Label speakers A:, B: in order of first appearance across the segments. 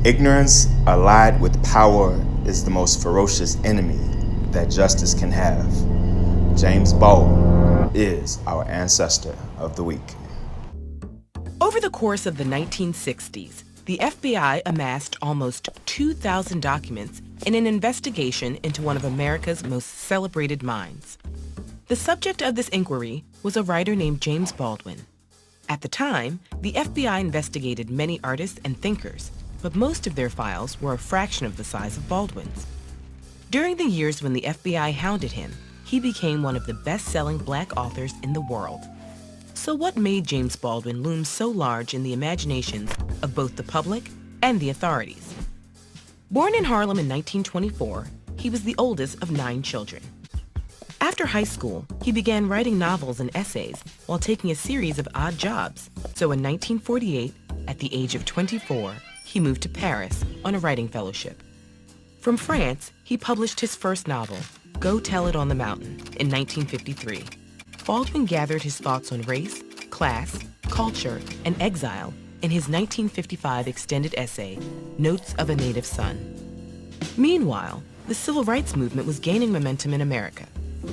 A: Ignorance allied with power is the most ferocious enemy that justice can have. James Baldwin is our ancestor of the week.
B: Over the course of the 1960s, the FBI amassed almost 2,000 documents in an investigation into one of America's most celebrated minds. The subject of this inquiry was a writer named James Baldwin. At the time, the FBI investigated many artists and thinkers, but most of their files were a fraction of the size of Baldwin's. During the years when the FBI hounded him, he became one of the best-selling Black authors in the world. So what made James Baldwin loom so large in the imaginations of both the public and the authorities? Born in Harlem in 1924, he was the oldest of 9 children. After high school, he began writing novels and essays while taking a series of odd jobs. So in 1948, at the age of 24, he moved to Paris on a writing fellowship. From France, he published his first novel, Go Tell It on the Mountain, in 1953. Baldwin gathered his thoughts on race, class, culture, and exile in his 1955 extended essay, Notes of a Native Son. Meanwhile, the civil rights movement was gaining momentum in America.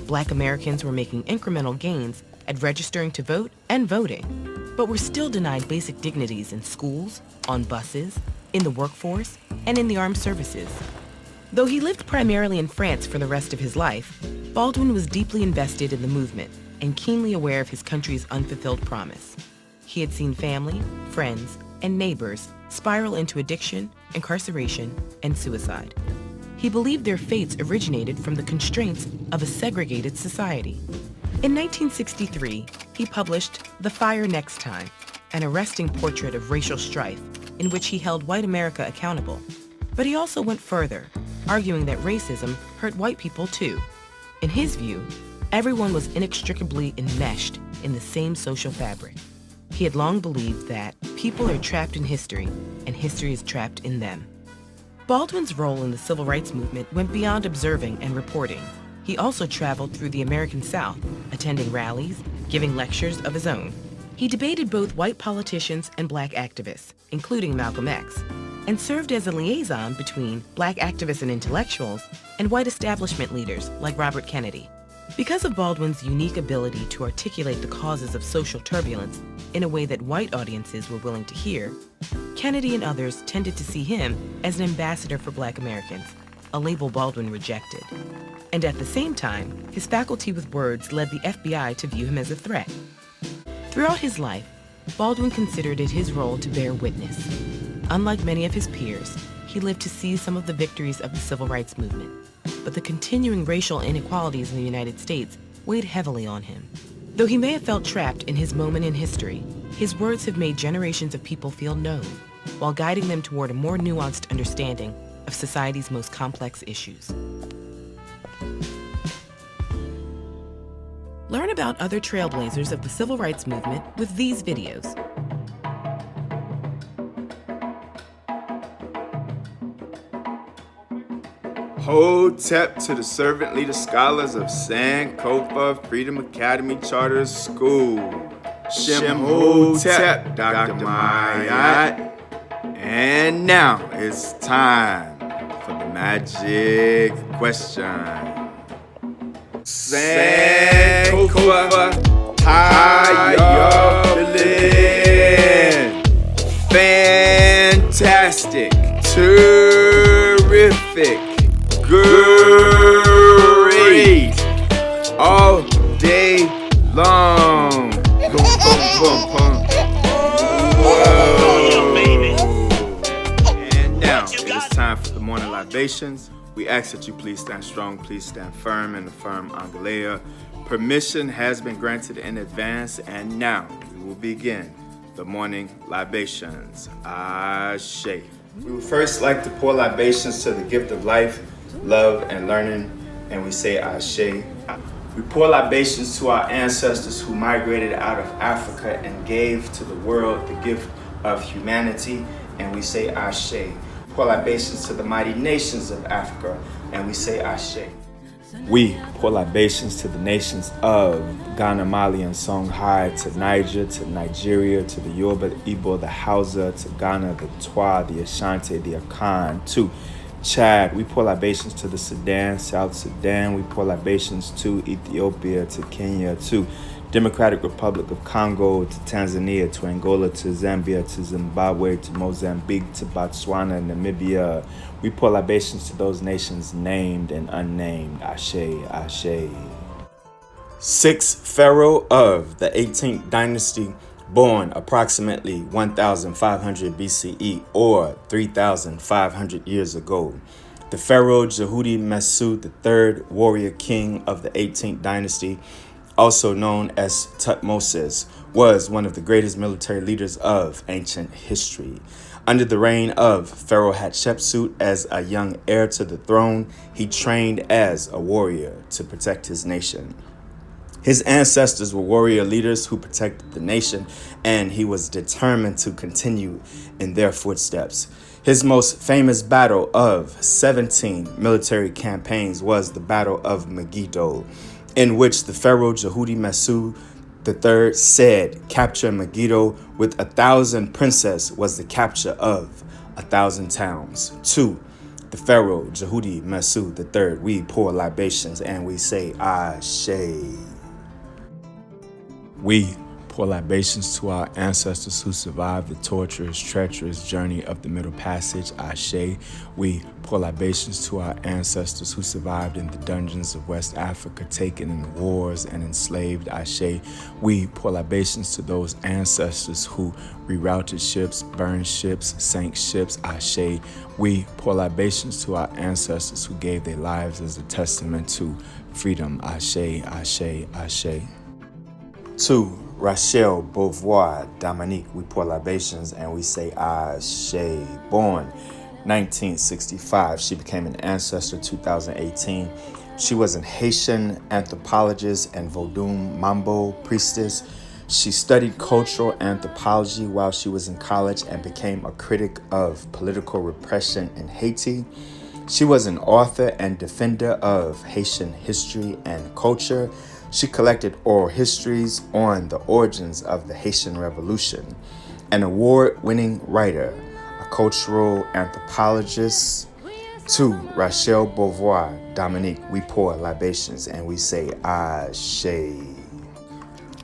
B: Black Americans were making incremental gains at registering to vote and voting, but were still denied basic dignities in schools, on buses, in the workforce, and in the armed services. Though he lived primarily in France for the rest of his life, Baldwin was deeply invested in the movement and keenly aware of his country's unfulfilled promise. He had seen family, friends, and neighbors spiral into addiction, incarceration, and suicide. He believed their fates originated from the constraints of a segregated society. In 1963, he published The Fire Next Time, an arresting portrait of racial strife in which he held white America accountable. But he also went further, arguing that racism hurt white people too. In his view, everyone was inextricably enmeshed in the same social fabric. He had long believed that people are trapped in history, and history is trapped in them. Baldwin's role in the civil rights movement went beyond observing and reporting. He also traveled through the American South, attending rallies, giving lectures of his own. He debated both white politicians and Black activists, including Malcolm X, and served as a liaison between Black activists and intellectuals and white establishment leaders like Robert Kennedy. Because of Baldwin's unique ability to articulate the causes of social turbulence in a way that white audiences were willing to hear, Kennedy and others tended to see him as an ambassador for Black Americans, a label Baldwin rejected. And at the same time, his faculty with words led the FBI to view him as a threat. Throughout his life, Baldwin considered it his role to bear witness. Unlike many of his peers, he lived to see some of the victories of the civil rights movement, but the continuing racial inequalities in the United States weighed heavily on him. Though he may have felt trapped in his moment in history, his words have made generations of people feel known, while guiding them toward a more nuanced understanding of society's most complex issues. Learn about other trailblazers of the civil rights movement with these videos.
A: Hotep to the servant leader scholars of Sankofa Freedom Academy Charter School. Shem Hotep, Dr. Mayat. And now it's time for the magic question. Sankofa, how y'all feeling? Fantastic, terrific, great, all day long. Boom, boom, boom, boom. Whoa. And now it is time for the morning libations. We ask that you please stand strong, please stand firm in the firm Angalea. Permission has been granted in advance, and now we will begin the morning libations. Ashe. We would first like to pour libations to the gift of life, love, and learning, and we say Ashe. We pour libations to our ancestors who migrated out of Africa and gave to the world the gift of humanity, and we say Ashe. Pour libations to the mighty nations of Africa, and we say Ashe. We pour libations to the nations of Ghana, Mali, and Songhai, to Niger, to Nigeria, to the Yoruba, the Igbo, the Hausa, to Ghana, the Twa, the Ashanti, the Akan, to Chad. We pour libations to the Sudan, South Sudan. We pour libations to Ethiopia, to Kenya, to Democratic Republic of Congo, to Tanzania, to Angola, to Zambia, to Zimbabwe, to Mozambique, to Botswana, Namibia. We pour libations to those nations named and unnamed. Ashe, Ashe. Sixth pharaoh of the 18th dynasty, born approximately 1500 BCE or 3,500 years ago. The pharaoh Jehudi Mesud III, warrior king of the 18th dynasty, also known as Tutmosis, was one of the greatest military leaders of ancient history. Under the reign of Pharaoh Hatshepsut as a young heir to the throne, he trained as a warrior to protect his nation. His ancestors were warrior leaders who protected the nation, and he was determined to continue in their footsteps. His most famous battle of 17 military campaigns was the Battle of Megiddo, in which the pharaoh Jehudi Mesud III said, "Capture Megiddo with 1,000 princes was the capture of 1,000 towns." To the pharaoh Jehudi Mesud III, we pour libations and we say, Ashe. We pour libations to our ancestors who survived the torturous, treacherous journey of the Middle Passage. Ashe. We pour libations to our ancestors who survived in the dungeons of West Africa, taken in wars and enslaved. Ashe. We pour libations to those ancestors who rerouted ships, burned ships, sank ships. Ashe. We pour libations to our ancestors who gave their lives as a testament to freedom. Ashe, Ashe, Ashe. To Rachel Beauvoir Dominique, we pour libations and we say Ashe. Born 1965, she became an ancestor 2018. She was an Haitian anthropologist and Vodun Mambo priestess. She studied cultural anthropology while she was in college and became a critic of political repression in Haiti. She was an author and defender of Haitian history and culture. She collected oral histories on the origins of the Haitian Revolution. An award-winning writer, a cultural anthropologist. To Rachel Beauvoir Dominique, we pour libations and we say Ashe.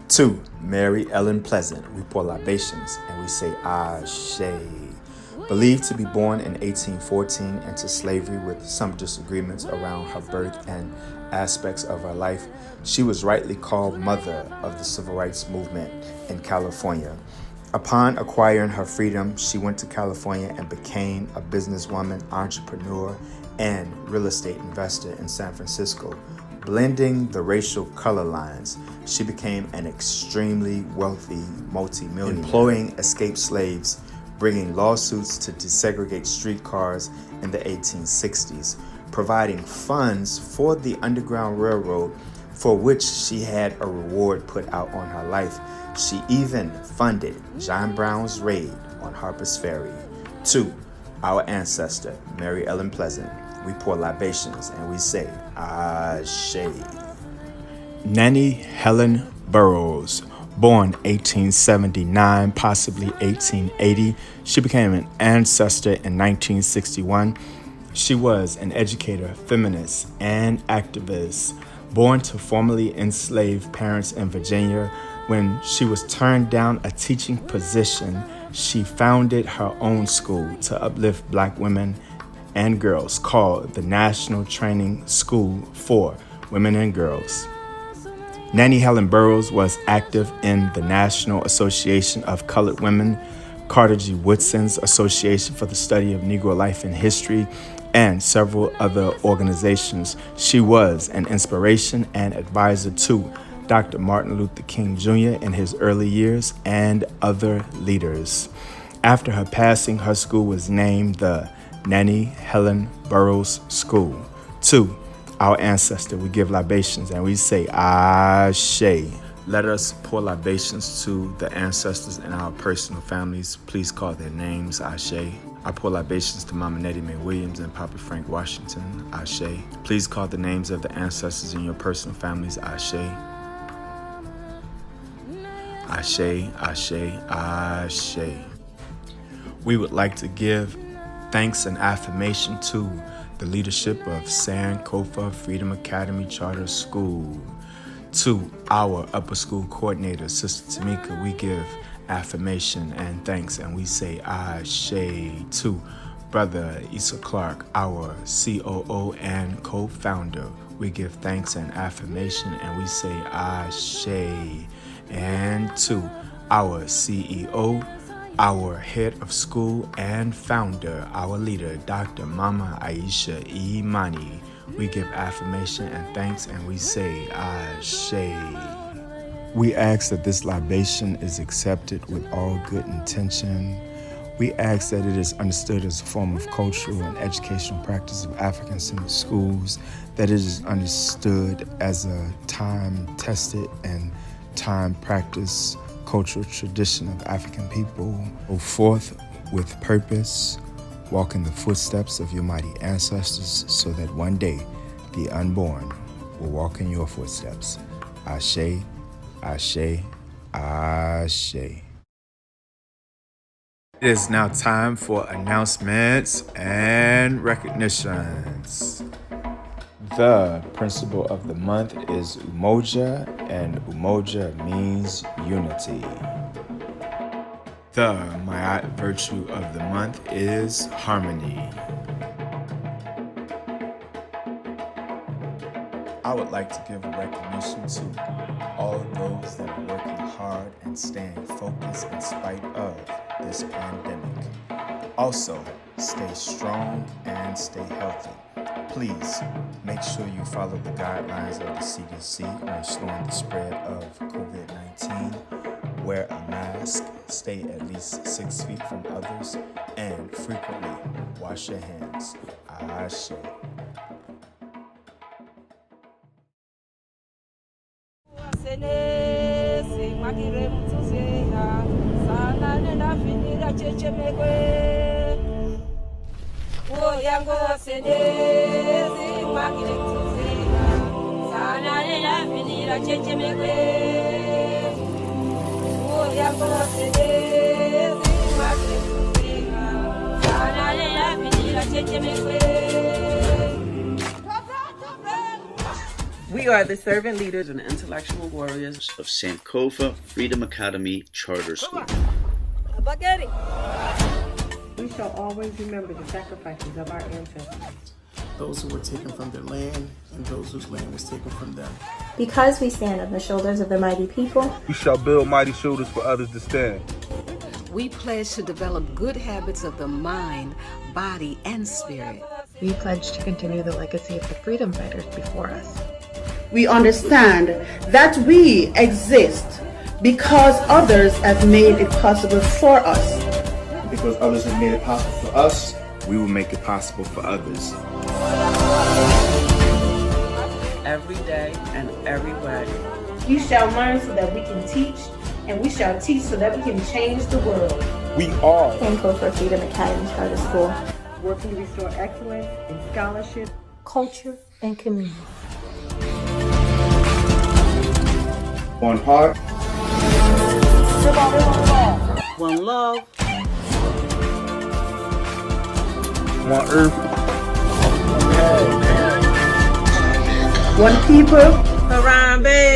A: To Mary Ellen Pleasant, we pour libations and we say Ashe. Believed to be born in 1814 into slavery with some disagreements around her birth and aspects of her life, she was rightly called mother of the civil rights movement in California. Upon acquiring her freedom, she went to California and became a businesswoman, entrepreneur, and real estate investor in San Francisco. Blending the racial color lines, she became an extremely wealthy multi-millionaire, employing escaped slaves, bringing lawsuits to desegregate streetcars in the 1860s, providing funds for the Underground Railroad, for which she had a reward put out on her life. She even funded John Brown's raid on Harper's Ferry. To our ancestor, Mary Ellen Pleasant, we pour libations and we say, Ashe. Nannie Helen Burroughs, born 1879, possibly 1880. She became an ancestor in 1961. She was an educator, feminist, and activist. Born to formerly enslaved parents in Virginia, when she was turned down a teaching position, she founded her own school to uplift Black women and girls called the National Training School for Women and Girls. Nannie Helen Burroughs was active in the National Association of Colored Women, Carter G. Woodson's Association for the Study of Negro Life and History, and several other organizations. She was an inspiration and advisor to Dr. Martin Luther King Jr. in his early years and other leaders. After her passing, her school was named the Nannie Helen Burroughs School. To our ancestor, we give libations and we say, Ashe. Let us pour libations to the ancestors and our personal families. Please call their names, Ashe. I pour libations to Mama Nettie Mae Williams and Papa Frank Washington. Ashe. Please call the names of the ancestors in your personal families. Ashe. Ashe, Ashe, Ashe. We would like to give thanks and affirmation to the leadership of Sankofa Freedom Academy Charter School. To our upper school coordinator, Sister Tamika, we give affirmation and thanks, and we say Ashe. To Brother Issa Clark, our COO and co-founder, we give thanks and affirmation, and we say Ashe. And to our CEO, our head of school and founder, our leader, Dr. Mama Aisha Imani, we give affirmation and thanks, and we say Ashe. We ask that this libation is accepted with all good intention. We ask that it is understood as a form of cultural and educational practice of African-centered schools, that it is understood as a time-tested and time-practiced cultural tradition of African people. Go forth with purpose, walk in the footsteps of your mighty ancestors, so that one day the unborn will walk in your footsteps. Ashe, Ashe, Ashe. It is now time for announcements and recognitions. The principle of the month is Umoja, and Umoja means unity. The Ma'at virtue of the month is harmony. I would like to give a recognition to all those that are working hard and staying focused in spite of this pandemic. Also, stay strong and stay healthy. Please make sure you follow the guidelines of the CDC on slowing the spread of COVID-19. Wear a mask, stay at least 6 feet from others, and frequently wash your hands. Ashe.
C: We are the servant leaders and intellectual warriors
D: of Sankofa Freedom Academy Charter School.
E: We shall always remember the sacrifices of our ancestors.
F: Those who were taken from their land and those whose land was taken from them.
G: Because we stand on the shoulders of the mighty people,
H: we shall build mighty shoulders for others to stand.
I: We pledge to develop good habits of the mind, body, and spirit.
J: We pledge to continue the legacy of the freedom fighters before us.
K: We understand that we exist because others have made it possible for us.
L: Because others have made it possible for us,
A: we will make it possible for others.
C: every day and every way.
K: We shall learn so that we can teach, and we shall teach so that we can change the world.
H: We are
G: Sankofa Freedom Academy Charter School,
E: working to restore excellence in scholarship,
G: culture, and community.
L: one heart,
C: One love,
H: one earth,
K: one people,
C: Harambe.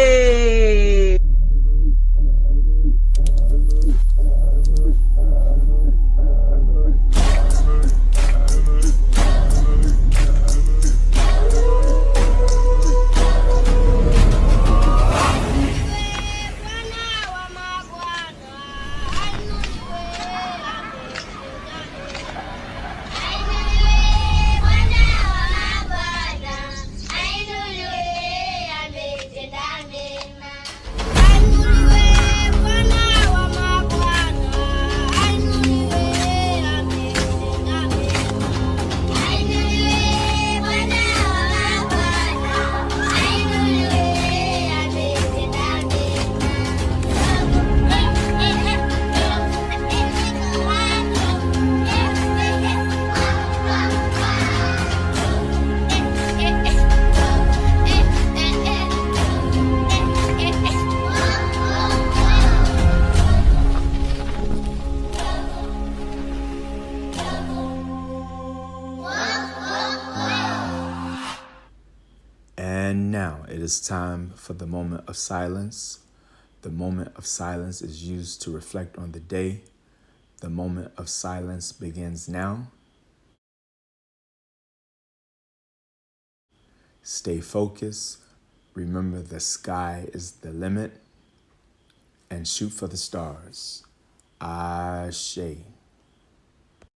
A: And now it is time for the moment of silence. The moment of silence is used to reflect on the day. The moment of silence begins now. Stay focused. Remember the sky is the limit. And shoot for the stars. Ashe.